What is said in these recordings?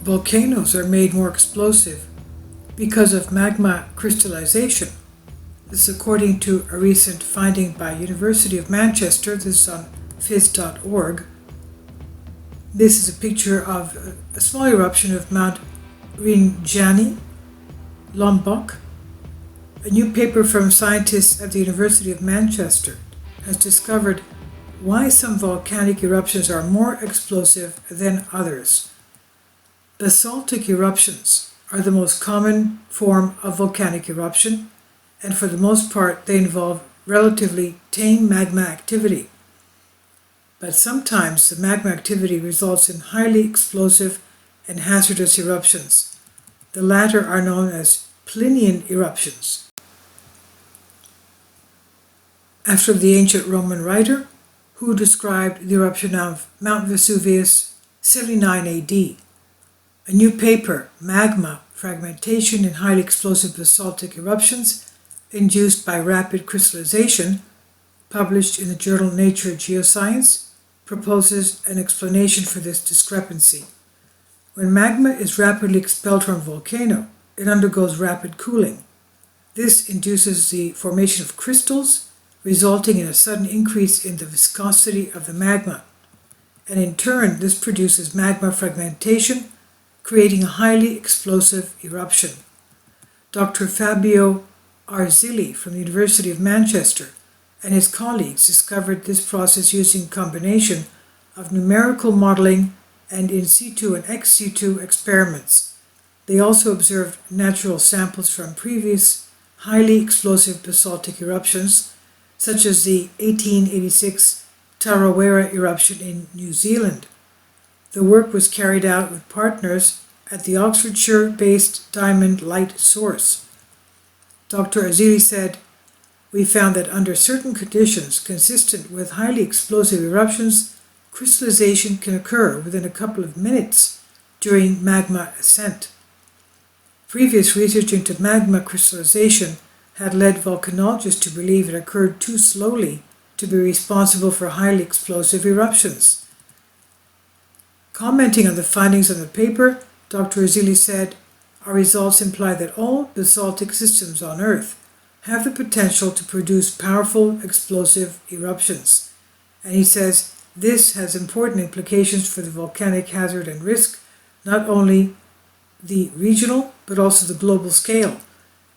Volcanoes are made more explosive because of magma crystallization. This is according to a recent finding by University of Manchester. This is on phys.org. This is a picture of a small eruption of Mount Rinjani, Lombok. A new paper from scientists at the University of Manchester has discovered why some volcanic eruptions are more explosive than others. Basaltic eruptions are the most common form of volcanic eruption, and for the most part they involve relatively tame magma activity. But sometimes the magma activity results in highly explosive and hazardous eruptions. The latter are known as Plinian eruptions, after the ancient Roman writer who described the eruption of Mount Vesuvius 79 AD. A new paper, Magma Fragmentation in Highly Explosive Basaltic Eruptions Induced by Rapid Crystallization, published in the journal Nature Geoscience, proposes an explanation for this discrepancy. When magma is rapidly expelled from a volcano, it undergoes rapid cooling. This induces the formation of crystals, resulting in a sudden increase in the viscosity of the magma, and in turn this produces magma fragmentation, creating a highly explosive eruption. Dr. Fabio Arzilli from the University of Manchester and his colleagues discovered this process using a combination of numerical modeling and in situ and ex situ experiments. They also observed natural samples from previous highly explosive basaltic eruptions, such as the 1886 Tarawera eruption in New Zealand. The work was carried out with partners at the Oxfordshire-based Diamond Light Source. Dr. Arzilli said, "We found that under certain conditions consistent with highly explosive eruptions, crystallization can occur within a couple of minutes during magma ascent." Previous research into magma crystallization had led volcanologists to believe it occurred too slowly to be responsible for highly explosive eruptions. Commenting on the findings of the paper, Dr. Arzilli said, "Our results imply that all basaltic systems on Earth have the potential to produce powerful explosive eruptions." And he says, this has important implications for the volcanic hazard and risk, not only the regional, but also the global scale.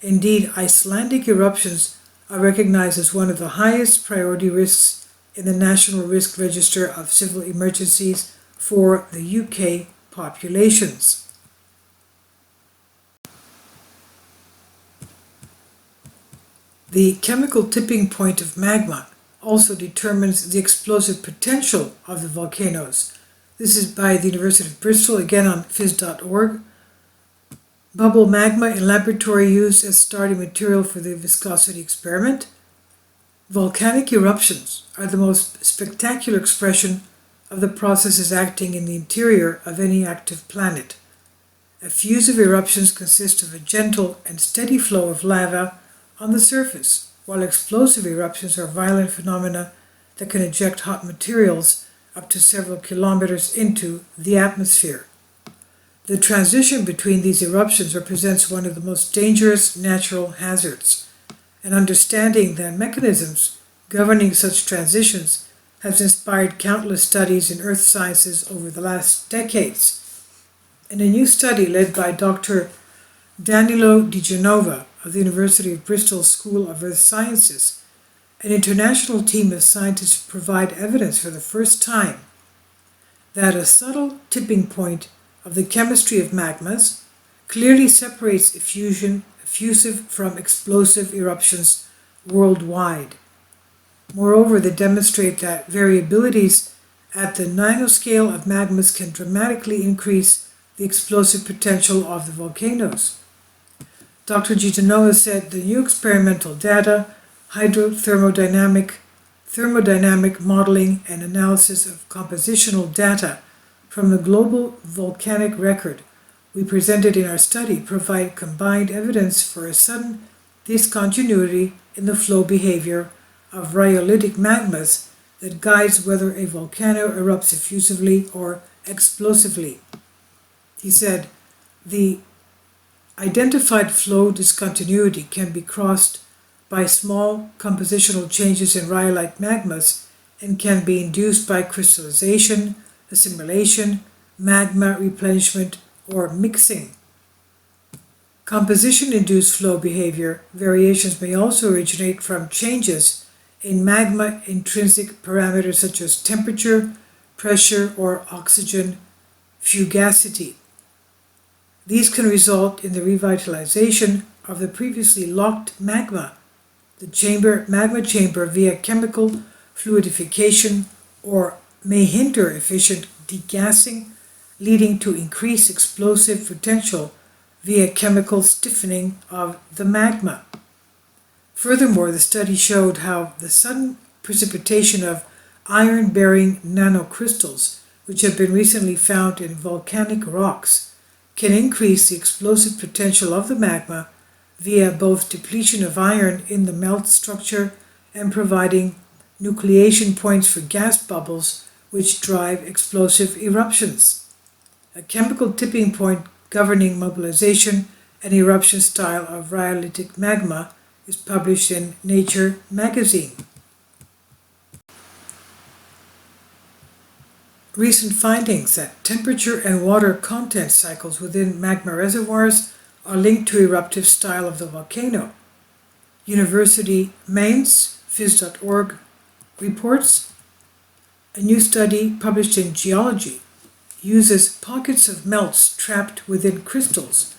Indeed, Icelandic eruptions are recognized as one of the highest priority risks in the National Risk Register of Civil Emergencies for the UK populations. The chemical tipping point of magma also determines the explosive potential of the volcanoes. This is by the University of Bristol, again on phys.org. Bubble magma in laboratory used as starting material for the viscosity experiment. Volcanic eruptions are the most spectacular expression of the processes acting in the interior of any active planet. Effusive eruptions consist of a gentle and steady flow of lava on the surface, while explosive eruptions are violent phenomena that can eject hot materials up to several kilometers into the atmosphere. The transition between these eruptions represents one of the most dangerous natural hazards, and understanding the mechanisms governing such transitions has inspired countless studies in earth sciences over the last decades. In a new study led by Dr. Danilo Di Genova of the University of Bristol School of Earth Sciences, an international team of scientists provide evidence for the first time that a subtle tipping point of the chemistry of magmas clearly separates effusive from explosive eruptions worldwide. Moreover, they demonstrate that variabilities at the nanoscale of magmas can dramatically increase the explosive potential of the volcanoes. Dr. Gitanova said the new experimental data, hydrothermodynamic, thermodynamic modeling, and analysis of compositional data from the global volcanic record we presented in our study provide combined evidence for a sudden discontinuity in the flow behavior of rhyolitic magmas that guides whether a volcano erupts effusively or explosively. He said, the identified flow discontinuity can be crossed by small compositional changes in rhyolite magmas and can be induced by crystallization, assimilation, magma replenishment, or mixing. Composition-induced flow behavior variations may also originate from changes in magma intrinsic parameters such as temperature, pressure, or oxygen fugacity. These can result in the revitalization of the previously locked magma, magma chamber via chemical fluidification, or may hinder efficient degassing, leading to increased explosive potential via chemical stiffening of the magma. Furthermore, the study showed how the sudden precipitation of iron-bearing nanocrystals, which have been recently found in volcanic rocks, can increase the explosive potential of the magma via both depletion of iron in the melt structure and providing nucleation points for gas bubbles which drive explosive eruptions. A chemical tipping point governing mobilization and eruption style of rhyolitic magma is published in Nature magazine. Recent findings that temperature and water content cycles within magma reservoirs are linked to eruptive style of the volcano. University Mainz, phys.org, reports a new study published in Geology uses pockets of melts trapped within crystals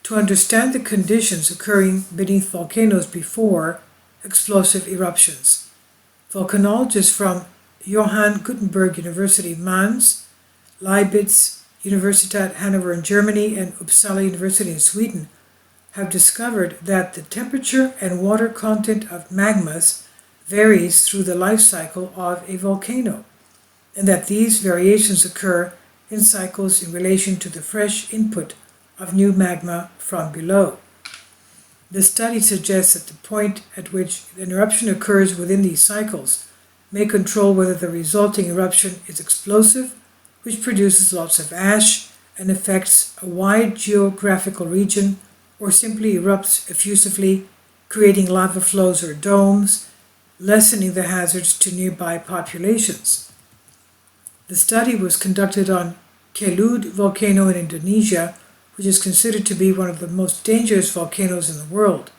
to understand the conditions occurring beneath volcanoes before explosive eruptions. Volcanologists from Johann Gutenberg University Mainz, Leibniz Universität Hannover in Germany, and Uppsala University in Sweden have discovered that the temperature and water content of magmas varies through the life cycle of a volcano, and that these variations occur in cycles in relation to the fresh input of new magma from below. The study suggests that the point at which an eruption occurs within these cycles may control whether the resulting eruption is explosive, which produces lots of ash and affects a wide geographical region, or simply erupts effusively, creating lava flows or domes, lessening the hazards to nearby populations. The study was conducted on Kelud volcano in Indonesia, which is considered to be one of the most dangerous volcanoes in the world,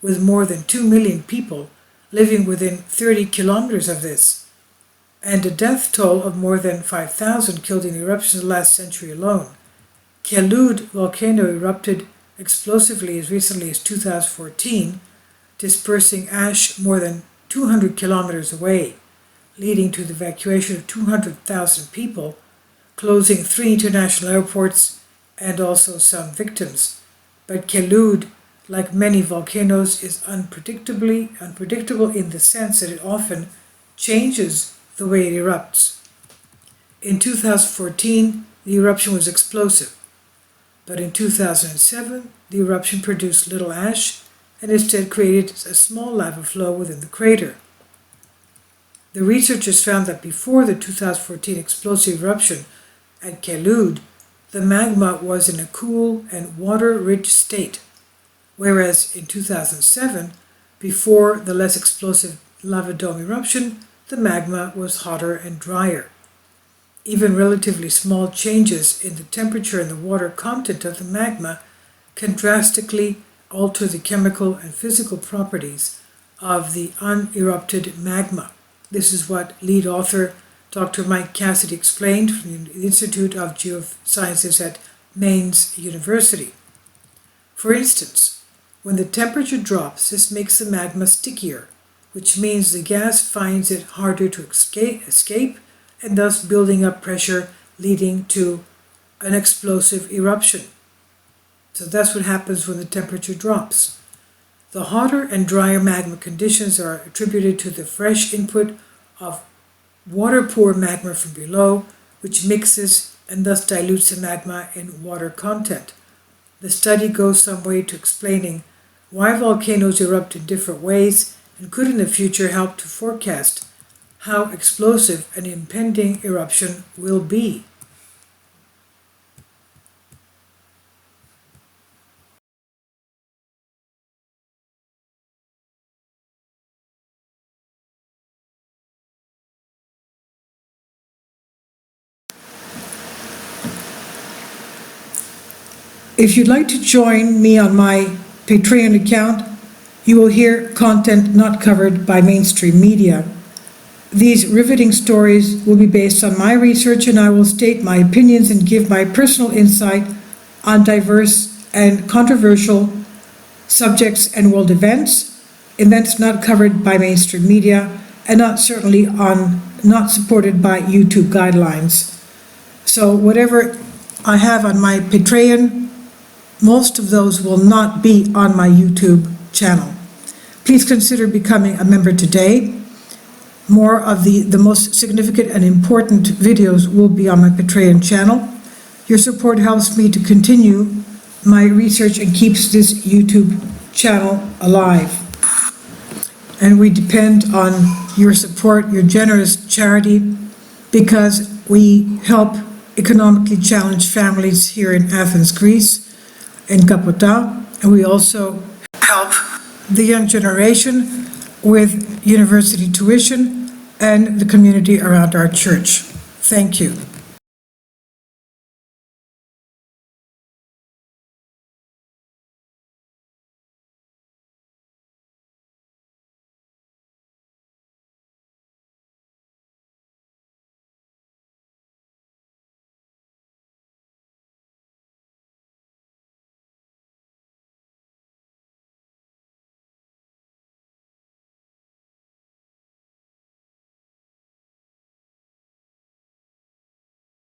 with more than 2 million people living within 30 kilometers of this, and a death toll of more than 5,000 killed in eruptions last century alone. Kelud volcano erupted explosively as recently as 2014, dispersing ash more than 200 kilometers away, leading to the evacuation of 200,000 people, closing 3 international airports, and also some victims. But Kelud, like many volcanoes, is unpredictable in the sense that it often changes the way it erupts. In 2014, the eruption was explosive, but in 2007, the eruption produced little ash and instead created a small lava flow within the crater. The researchers found that before the 2014 explosive eruption at Kelud, the magma was in a cool and water-rich state, whereas in 2007, before the less explosive lava dome eruption, the magma was hotter and drier. Even relatively small changes in the temperature and the water content of the magma can drastically alter the chemical and physical properties of the unerupted magma. This is what lead author Dr. Mike Cassidy explained from the Institute of Geosciences at Mainz University. For instance, when the temperature drops, this makes the magma stickier, which means the gas finds it harder to escape and thus building up pressure, leading to an explosive eruption. So that's what happens when the temperature drops. The hotter and drier magma conditions are attributed to the fresh input of water-poor magma from below, which mixes and thus dilutes the magma in water content. The study goes some way to explaining why volcanoes erupt in different ways and could in the future help to forecast how explosive an impending eruption will be. If you'd like to join me on my Patreon account, you will hear content not covered by mainstream media. These riveting stories will be based on my research, and I will state my opinions and give my personal insight on diverse and controversial subjects and world events not covered by mainstream media, and not supported by YouTube guidelines. So whatever I have on my Patreon, most of those will not be on my YouTube channel. Please consider becoming a member today. More of the most significant and important videos will be on my Patreon channel. Your support helps me to continue my research and keeps this YouTube channel alive. And we depend on your support, your generous charity, because we help economically challenged families here in Athens, Greece, in Kapota, and we also help the young generation with university tuition and the community around our church. Thank you.